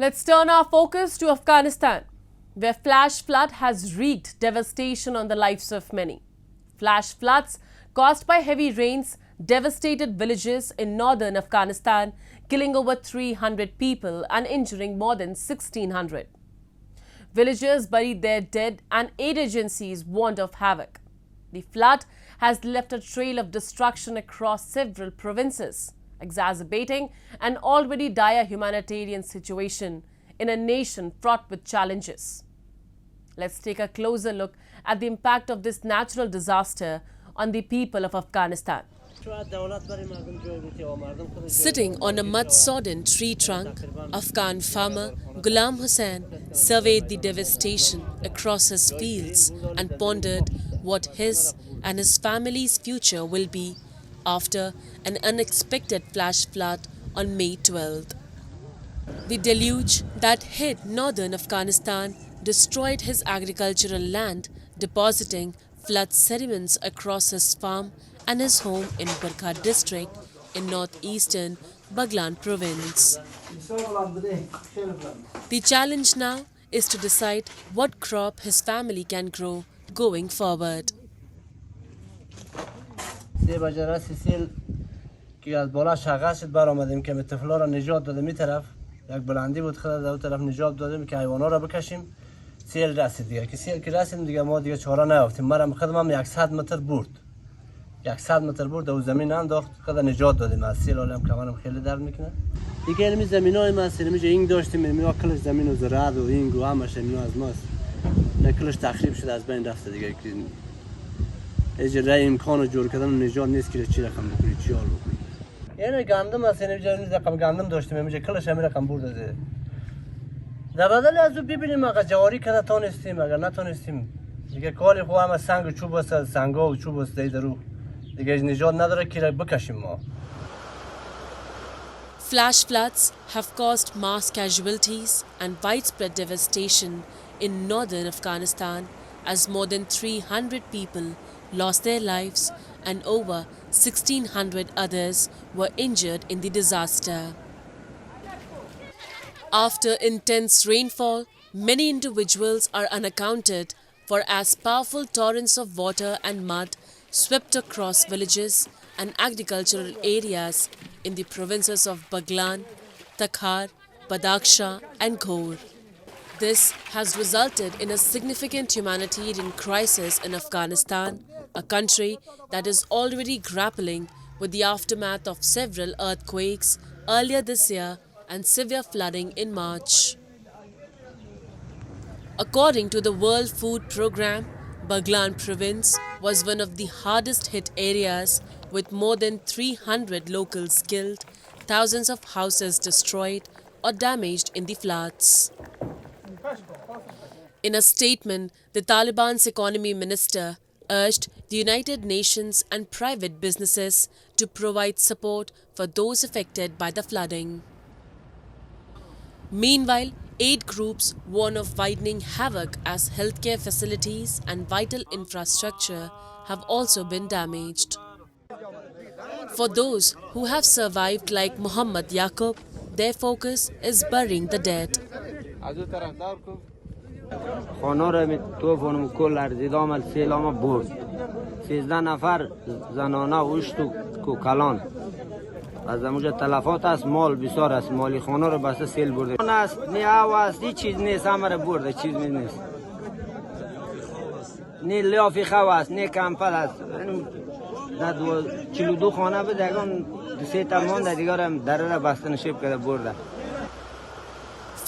Let's turn our focus to Afghanistan, where flash flood has wreaked devastation on the lives of many. Flash floods caused by heavy rains devastated villages in northern Afghanistan, killing over 300 people and injuring more than 1,600. Villagers buried their dead and aid agencies warned of havoc. The flood has left a trail of destruction across several provinces, exacerbating an already dire humanitarian situation in a nation fraught with challenges. Let's take a closer look at the impact of this natural disaster on the people of Afghanistan. Sitting on a mud-sodden tree trunk, Afghan farmer Ghulam Hussain surveyed the devastation across his fields and pondered what his and his family's future will be after an unexpected flash flood on May 12th. The deluge that hit northern Afghanistan destroyed his agricultural land, depositing flood sediments across his farm and his home in Burkha district in northeastern Baghlan province. The challenge now is to decide what crop his family can grow going forward. که از بالا شغل شد برآمدیم که طفلا را نجات دادیم این طرف یک بلندی بود خدا در اون طرف نجات دادیم که حیوانا را بکشیم سیل رسید دیگه که سیل که رسید دیگه ما دیگه چاره نیافتیم مرا خودم 100 متر برد 100 متر برد در زمین انداخت خدا نجات دادیم از سیل عالم کمرم خیلی درد میکنه دیگه این زمینای ما سیل این داشتیم میوا کلش زمین و زراعت و این گو همش اینا از ماست کلش تخریب شده از بین رفته دیگه که اجرای امکانو جور کردن نجات نیست که چی رقم بکنی چی حال بکنی یعنی گندم است اینجا نیز رقم گندم داشتیم اینجا کلش همین رقم برده در بدل از او ببینیم اگه جواری کنه تونستیم اگر نتونستیم دیگه کاری خو هم سنگ و چوب است سنگا و چوب است درو دیگه نجات نداره که بکشیم ما. Flash floods have caused mass casualties and widespread devastation in northern Afghanistan as more than 300 people lost their lives and over 1,600 others were injured in the disaster. After intense rainfall, many individuals are unaccounted for as powerful torrents of water and mud swept across villages and agricultural areas in the provinces of Baghlan, Takhar, Badakhshan and Ghor. This has resulted in a significant humanitarian crisis in Afghanistan, a country that is already grappling with the aftermath of several earthquakes earlier this year and severe flooding in March. According to the World Food Programme, Baghlan province was one of the hardest hit areas with more than 300 locals killed, thousands of houses destroyed or damaged in the floods. In a statement, the Taliban's economy minister urged the United Nations and private businesses to provide support for those affected by the flooding. Meanwhile, aid groups warn of widening havoc as healthcare facilities and vital infrastructure have also been damaged. For those who have survived like Muhammad Yaqub, their focus is burying the dead. خانه را توفانم کل ارزید آمد سیلام برد 13 نفر زنانه وشت و کلان از اونجا تلفات است مال بسیار است مالی خانه رو بسته سیل برده است نه هواست هیچ چیز نیست همه رو برده چیز نیست نه لیافی خواست نه کمپل است نه 42 خانه به دگان سه تمان در دیگر هم دره را بسته نشیب کرده برده.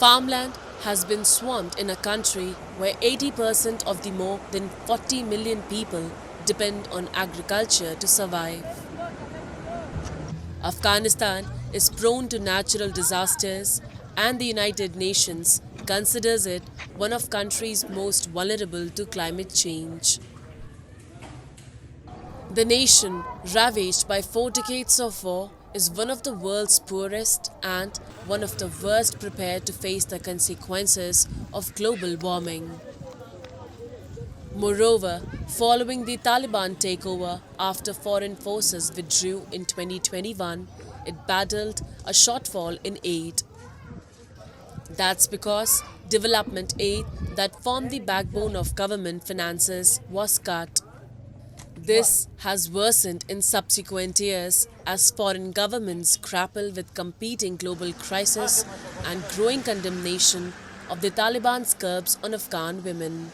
Farmland has been swamped in a country where 80% of the more than 40 million people depend on agriculture to survive. Afghanistan is prone to natural disasters and the United Nations considers it one of countries most vulnerable to climate change. The nation, ravaged by 4 decades of war, is one of the world's poorest and one of the worst prepared to face the consequences of global warming. Moreover, following the Taliban takeover after foreign forces withdrew in 2021, it battled a shortfall in aid. That's because development aid that formed the backbone of government finances was cut. This has worsened in subsequent years as foreign governments grapple with competing global crises and growing condemnation of the Taliban's curbs on Afghan women.